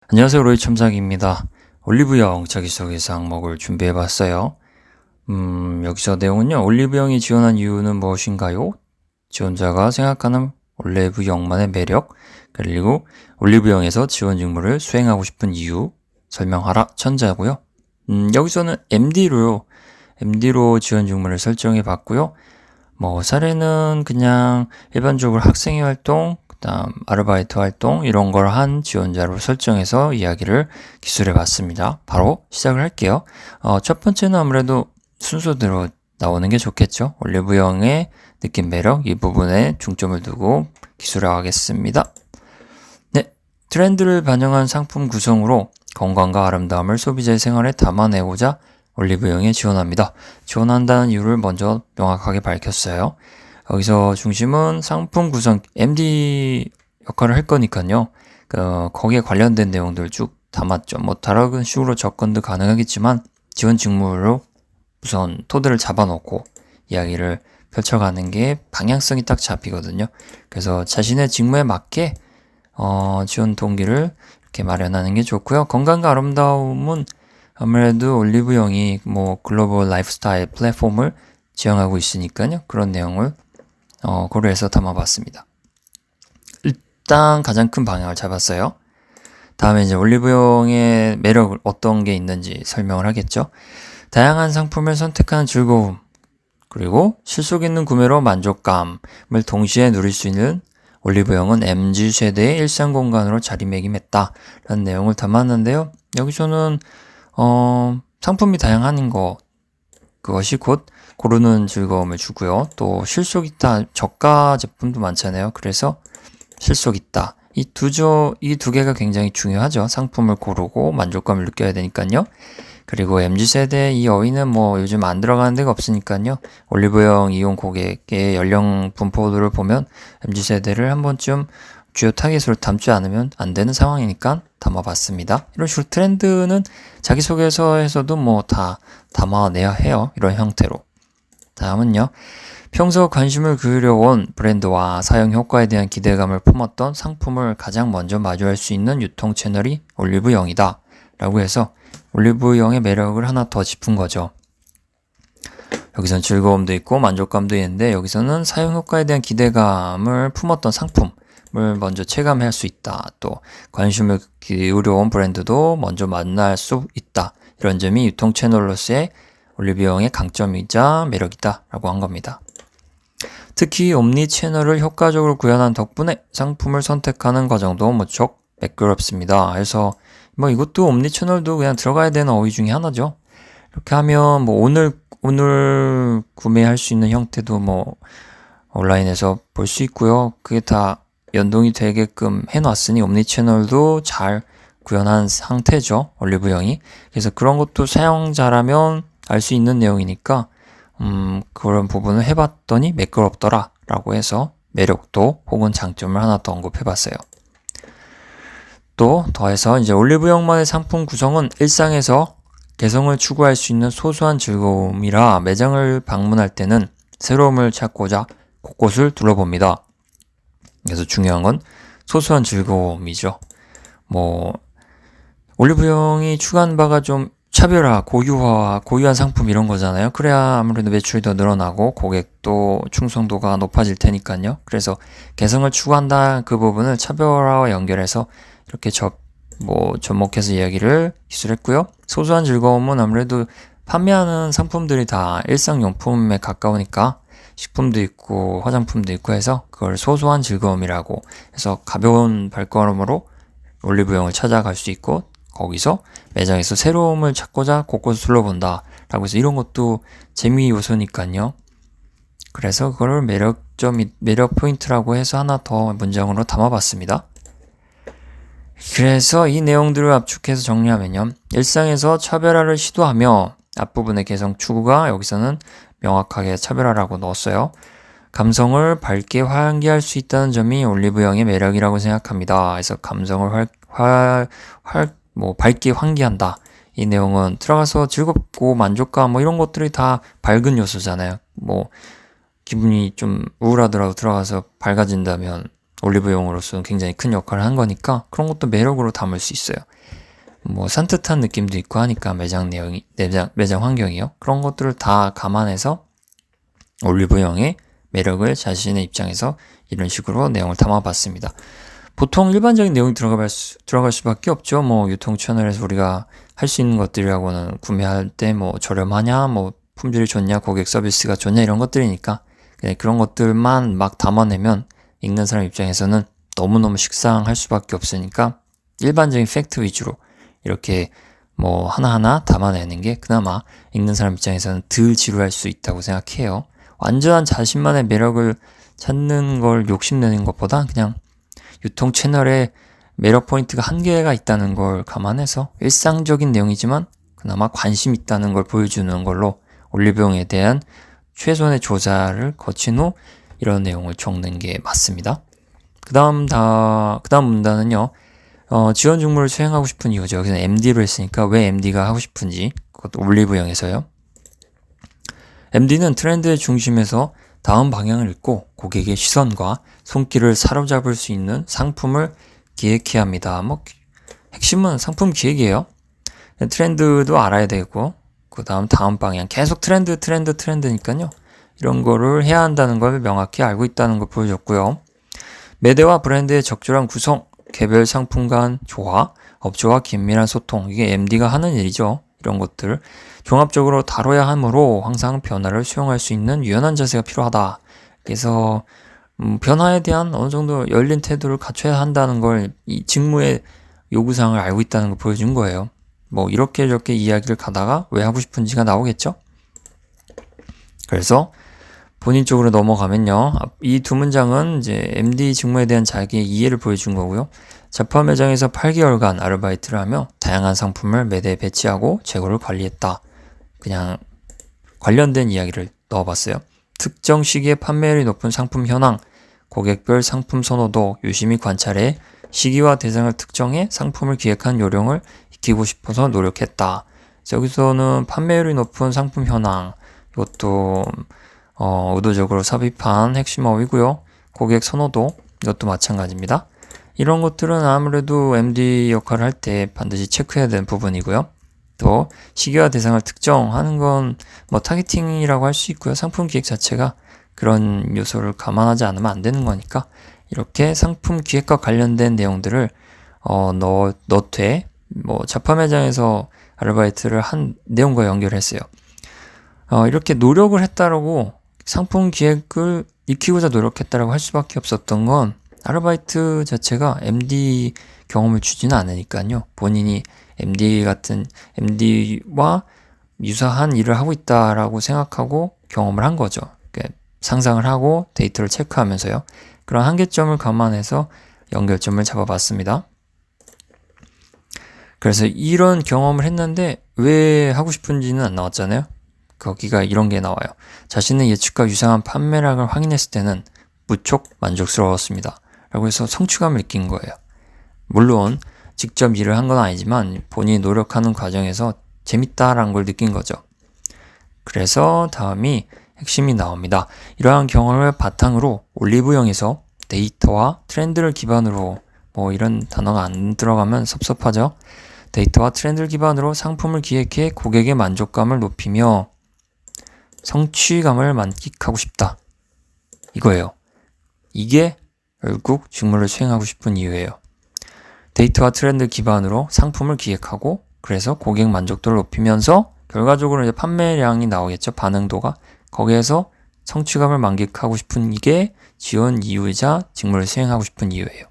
안녕하세요, 로이 첨삭입니다. 올리브영 자기소개서 항목을 준비해봤어요. 여기서 내용은요, 올리브영이 지원한 이유는 무엇인가요? 지원자가 생각하는 올리브영만의 매력, 그리고 올리브영에서 지원 직무를 수행하고 싶은 이유 설명하라 천자고요. 여기서는 MD로 지원 직무를 설정해 봤고요. 사례는 그냥 일반적으로 학생회 활동, 그다음 아르바이트 활동 이런 걸 한 지원자로 설정해서 이야기를 기술해 봤습니다. 바로 시작을 할게요. 첫 번째는 아무래도 순서대로 나오는 게 좋겠죠. 올리브영의 느낌 매력 이 부분에 중점을 두고 기술해 가겠습니다. 네, 트렌드를 반영한 상품 구성으로 건강과 아름다움을 소비자의 생활에 담아내고자 올리브영에 지원합니다. 지원한다는 이유를 먼저 명확하게 밝혔어요. 여기서 중심은 상품 구성, MD 역할을 할 거니까요. 거기에 관련된 내용들 쭉 담았죠. 다른 식으로 접근도 가능하겠지만 지원 직무로 우선 토대를 잡아놓고 이야기를 펼쳐가는 게 방향성이 딱 잡히거든요. 그래서 자신의 직무에 맞게 지원 동기를 이렇게 마련하는 게 좋고요. 건강과 아름다움은 아무래도 올리브영이 글로벌 라이프스타일 플랫폼을 지향하고 있으니까요. 그런 내용을 고려해서 담아봤습니다. 일단 가장 큰 방향을 잡았어요. 다음에 이제 올리브영의 매력을 어떤 게 있는지 설명을 하겠죠. 다양한 상품을 선택하는 즐거움, 그리고 실속 있는 구매로 만족감을 동시에 누릴 수 있는 올리브영은 MZ세대의 일상 공간으로 자리매김했다 라는 내용을 담았는데요. 여기서는 상품이 다양한 그것이 곧 고르는 즐거움을 주고요. 또 실속 있다, 저가 제품도 많잖아요. 그래서 실속 있다. 이 두 개가 굉장히 중요하죠. 상품을 고르고 만족감을 느껴야 되니까요. 그리고 MZ세대 이 어휘는 요즘 안 들어가는 데가 없으니까요. 올리브영 이용 고객의 연령 분포도를 보면 MZ세대를 한 번쯤 주요 타겟으로 담지 않으면 안 되는 상황이니까 담아봤습니다. 이런 식으로 트렌드는 자기소개서에서도 다 담아내야 해요. 이런 형태로. 다음은요. 평소 관심을 기울여온 브랜드와 사용 효과에 대한 기대감을 품었던 상품을 가장 먼저 마주할 수 있는 유통 채널이 올리브영이다 라고 해서 올리브영의 매력을 하나 더 짚은 거죠. 여기서는 즐거움도 있고 만족감도 있는데 여기서는 사용 효과에 대한 기대감을 품었던 상품을 먼저 체감할 수 있다. 또 관심을 기울여온 브랜드도 먼저 만날 수 있다. 이런 점이 유통 채널로서의 올리브영의 강점이자 매력이다 라고 한 겁니다. 특히 옴니 채널을 효과적으로 구현한 덕분에 상품을 선택하는 과정도 무척 매끄럽습니다. 그래서 이것도 옴니 채널도 그냥 들어가야 되는 어휘 중에 하나죠. 이렇게 하면 오늘 구매할 수 있는 형태도 온라인에서 볼 수 있고요. 그게 다 연동이 되게끔 해놨으니 옴니 채널도 잘 구현한 상태죠. 올리브영이. 그래서 그런 것도 사용자라면 알 수 있는 내용이니까 그런 부분을 해봤더니 매끄럽더라 라고 해서 매력도 혹은 장점을 하나 더 언급해봤어요. 또 더해서 이제 올리브영만의 상품 구성은 일상에서 개성을 추구할 수 있는 소소한 즐거움이라 매장을 방문할 때는 새로움을 찾고자 곳곳을 둘러봅니다. 그래서 중요한 건 소소한 즐거움이죠. 올리브영이 추구한 바가 좀 차별화, 고유한 상품 이런 거잖아요. 그래야 아무래도 매출이 더 늘어나고 고객도 충성도가 높아질 테니까요. 그래서 개성을 추구한다 그 부분을 차별화와 연결해서 이렇게 접목해서 이야기를 기술했고요. 소소한 즐거움은 아무래도 판매하는 상품들이 다 일상용품에 가까우니까 식품도 있고 화장품도 있고 해서 그걸 소소한 즐거움이라고 해서 가벼운 발걸음으로 올리브영을 찾아갈 수 있고 거기서 매장에서 새로움을 찾고자 곳곳을 둘러본다 라고 해서 이런 것도 재미 요소니까요. 그래서 그걸 매력 포인트라고 해서 하나 더 문장으로 담아봤습니다. 그래서 이 내용들을 압축해서 정리하면요. 일상에서 차별화를 시도하며 앞부분의 개성 추구가 여기서는 명확하게 차별화라고 넣었어요. 감성을 밝게 환기할 수 있다는 점이 올리브영의 매력이라고 생각합니다. 그래서 감성을 밝게 환기한다. 이 내용은 들어가서 즐겁고 만족감 이런 것들이 다 밝은 요소잖아요. 기분이 좀 우울하더라도 들어가서 밝아진다면 올리브영으로서는 굉장히 큰 역할을 한 거니까 그런 것도 매력으로 담을 수 있어요. 뭐 산뜻한 느낌도 있고 하니까 매장 내용이 매장 환경이요. 그런 것들을 다 감안해서 올리브영의 매력을 자신의 입장에서 이런 식으로 내용을 담아봤습니다. 보통 일반적인 내용이 들어갈 수밖에 없죠. 뭐 유통 채널에서 우리가 할 수 있는 것들이라고는 구매할 때 뭐 저렴하냐, 뭐 품질이 좋냐, 고객 서비스가 좋냐 이런 것들이니까 그런 것들만 막 담아내면 읽는 사람 입장에서는 너무너무 식상할 수밖에 없으니까 일반적인 팩트 위주로 이렇게 뭐 하나하나 담아내는 게 그나마 읽는 사람 입장에서는 덜 지루할 수 있다고 생각해요. 완전한 자신만의 매력을 찾는 걸 욕심내는 것보다 그냥 유통 채널에 매력 포인트가 한계가 있다는 걸 감안해서 일상적인 내용이지만 그나마 관심 있다는 걸 보여주는 걸로 올리브영에 대한 최소한의 조사를 거친 후 이런 내용을 적는 게 맞습니다. 그 다음 문단은요. 지원 직무를 수행하고 싶은 이유죠. 여기서 MD로 했으니까 왜 MD가 하고 싶은지 그것도 올리브영에서요. MD는 트렌드의 중심에서 다음 방향을 읽고 고객의 시선과 손길을 사로잡을 수 있는 상품을 기획해야 합니다. 뭐 핵심은 상품 기획이에요. 트렌드도 알아야 되고 그 다음 방향 계속 트렌드니까요. 이런 거를 해야 한다는 걸 명확히 알고 있다는 걸 보여줬고요. 매대와 브랜드의 적절한 구성, 개별 상품 간 조화, 업체와 긴밀한 소통, 이게 MD가 하는 일이죠. 이런 것들 종합적으로 다뤄야 하므로 항상 변화를 수용할 수 있는 유연한 자세가 필요하다. 그래서 변화에 대한 어느 정도 열린 태도를 갖춰야 한다는 걸 이 직무의 요구사항을 알고 있다는 걸 보여준 거예요. 뭐 이렇게 저렇게 이야기를 가다가 왜 하고 싶은지가 나오겠죠? 그래서 본인 쪽으로 넘어가면요. 이 두 문장은 이제 MD 직무에 대한 자기의 이해를 보여준 거고요. 자파 매장에서 8개월간 아르바이트를 하며 다양한 상품을 매대에 배치하고 재고를 관리했다. 그냥 관련된 이야기를 넣어봤어요. 특정 시기에 판매율이 높은 상품 현황, 고객별 상품 선호도 유심히 관찰해 시기와 대상을 특정해 상품을 기획한 요령을 익히고 싶어서 노력했다. 여기서는 판매율이 높은 상품 현황, 이것도 의도적으로 삽입한 핵심어이고요. 고객 선호도, 이것도 마찬가지입니다. 이런 것들은 아무래도 MD 역할을 할 때 반드시 체크해야 되는 부분이고요. 또 시기와 대상을 특정하는 건 뭐 타겟팅이라고 할 수 있고요. 상품 기획 자체가 그런 요소를 감안하지 않으면 안 되는 거니까 이렇게 상품 기획과 관련된 내용들을 넣되 뭐 자파 매장에서 아르바이트를 한 내용과 연결했어요. 이렇게 노력을 했다라고 상품 기획을 익히고자 노력했다라고 할 수밖에 없었던 건 아르바이트 자체가 MD 경험을 주지는 않으니까요. 본인이 MD와 유사한 일을 하고 있다라고 생각하고 경험을 한 거죠. 그러니까 상상을 하고 데이터를 체크하면서요. 그런 한계점을 감안해서 연결점을 잡아봤습니다. 그래서 이런 경험을 했는데 왜 하고 싶은지는 안 나왔잖아요. 거기가 이런 게 나와요. 자신의 예측과 유사한 판매량을 확인했을 때는 무척 만족스러웠습니다. 라고 해서 성취감을 느낀 거예요. 물론 직접 일을 한 건 아니지만 본인이 노력하는 과정에서 재밌다라는 걸 느낀 거죠. 그래서 다음이 핵심이 나옵니다. 이러한 경험을 바탕으로 올리브영에서 데이터와 트렌드를 기반으로 뭐 이런 단어가 안 들어가면 섭섭하죠. 데이터와 트렌드를 기반으로 상품을 기획해 고객의 만족감을 높이며 성취감을 만끽하고 싶다. 이거예요. 이게 결국 직무를 수행하고 싶은 이유예요. 데이터와 트렌드 기반으로 상품을 기획하고 그래서 고객 만족도를 높이면서 결과적으로 이제 판매량이 나오겠죠. 반응도가. 거기에서 성취감을 만끽하고 싶은 이게 지원 이유이자 직무를 수행하고 싶은 이유예요.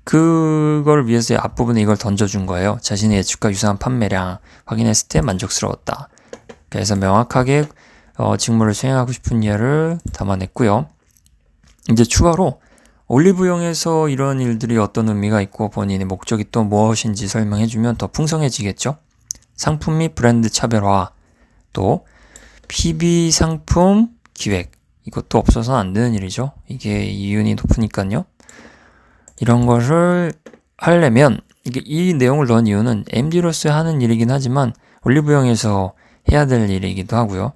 그걸 위해서 앞부분에 이걸 던져준 거예요. 자신의 예측과 유사한 판매량 확인했을 때 만족스러웠다. 그래서 명확하게 직무를 수행하고 싶은 이유를 담아냈고요. 이제 추가로 올리브영에서 이런 일들이 어떤 의미가 있고 본인의 목적이 또 무엇인지 설명해주면 더 풍성해지겠죠. 상품 및 브랜드 차별화, 또 PB 상품 기획, 이것도 없어서는 안 되는 일이죠. 이게 이윤이 높으니까요. 이런 것을 하려면 이 내용을 넣은 이유는 MD로서 하는 일이긴 하지만 올리브영에서 해야 될 일이기도 하고요.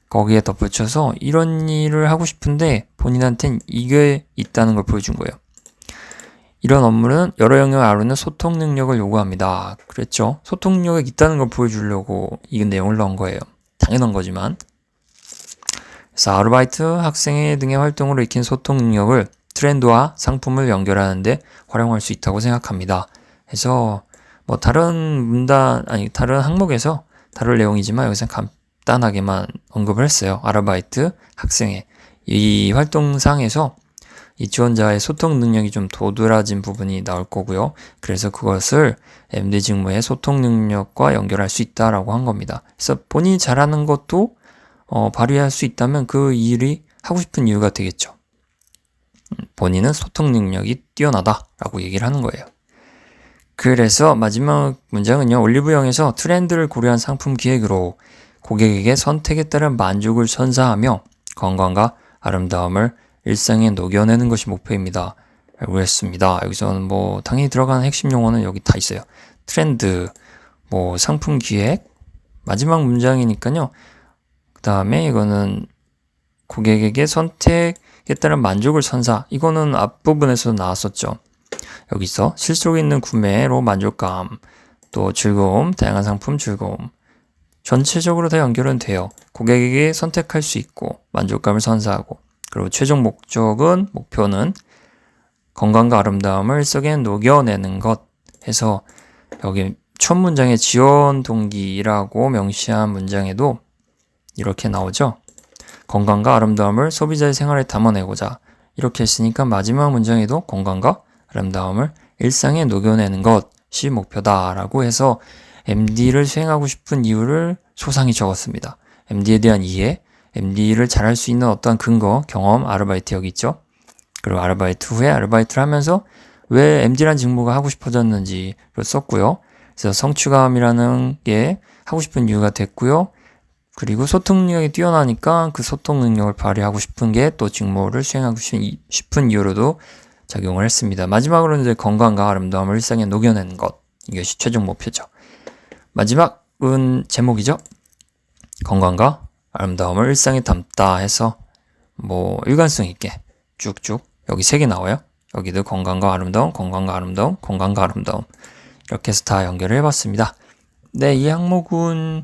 거기에 덧붙여서 이런 일을 하고 싶은데 본인한텐 이게 있다는 걸 보여준 거예요. 이런 업무는 여러 영역을 아우르는 소통 능력을 요구합니다. 그랬죠. 소통 능력이 있다는 걸 보여주려고 이 내용을 넣은 거예요. 당연한 거지만. 그래서 아르바이트, 학생 등의 활동으로 익힌 소통 능력을 트렌드와 상품을 연결하는데 활용할 수 있다고 생각합니다. 그래서 뭐 다른 항목에서 다룰 내용이지만 여기서 간단하게만 언급을 했어요. 아르바이트, 학생회. 이 활동상에서 이 지원자의 소통 능력이 좀 도드라진 부분이 나올 거고요. 그래서 그것을 MD 직무의 소통 능력과 연결할 수 있다라고 한 겁니다. 그래서 본인이 잘하는 것도 발휘할 수 있다면 그 일이 하고 싶은 이유가 되겠죠. 본인은 소통 능력이 뛰어나다라고 얘기를 하는 거예요. 그래서 마지막 문장은요. 올리브영에서 트렌드를 고려한 상품 기획으로 고객에게 선택에 따른 만족을 선사하며 건강과 아름다움을 일상에 녹여내는 것이 목표입니다. 라고 했습니다. 여기서는 뭐 당연히 들어가는 핵심 용어는 여기 다 있어요. 트렌드, 뭐 상품 기획, 마지막 문장이니까요. 그 다음에 이거는 고객에게 선택에 따른 만족을 선사. 이거는 앞부분에서 나왔었죠. 여기서 실속 있는 구매로 만족감, 또 즐거움, 다양한 상품 즐거움. 전체적으로 다 연결은 돼요. 고객에게 선택할 수 있고 만족감을 선사하고 그리고 최종 목표는 건강과 아름다움을 일상에 녹여내는 것 해서 여기 첫 문장에 지원 동기라고 명시한 문장에도 이렇게 나오죠. 건강과 아름다움을 소비자의 생활에 담아내고자 이렇게 했으니까 마지막 문장에도 건강과 아름다움을 일상에 녹여내는 것이 목표다라고 해서 MD를 수행하고 싶은 이유를 소상히 적었습니다. MD에 대한 이해, MD를 잘할 수 있는 어떤 근거, 경험, 아르바이트 여기 있죠. 그리고 아르바이트 후에 아르바이트를 하면서 왜 MD란 직무가 하고 싶어졌는지를 썼고요. 그래서 성취감이라는 게 하고 싶은 이유가 됐고요. 그리고 소통 능력이 뛰어나니까 그 소통 능력을 발휘하고 싶은 게 또 직무를 수행하고 싶은 이유로도 작용을 했습니다. 마지막으로는 이제 건강과 아름다움을 일상에 녹여내는 것. 이것이 최종 목표죠. 마지막은 제목이죠. 건강과 아름다움을 일상에 담다 해서 뭐 일관성 있게 쭉쭉 여기 3개 나와요. 여기도 건강과 아름다움, 건강과 아름다움, 건강과 아름다움 이렇게 해서 다 연결을 해봤습니다. 네, 이 항목은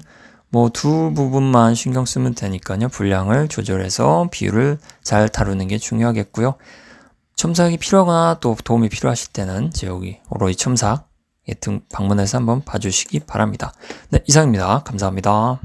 뭐 두 부분만 신경 쓰면 되니까요. 분량을 조절해서 비율을 잘 다루는 게 중요하겠고요. 첨삭이 필요하거나 또 도움이 필요하실 때는 이제 여기 오로이 첨삭 방문해서 한번 봐주시기 바랍니다. 네, 이상입니다. 감사합니다.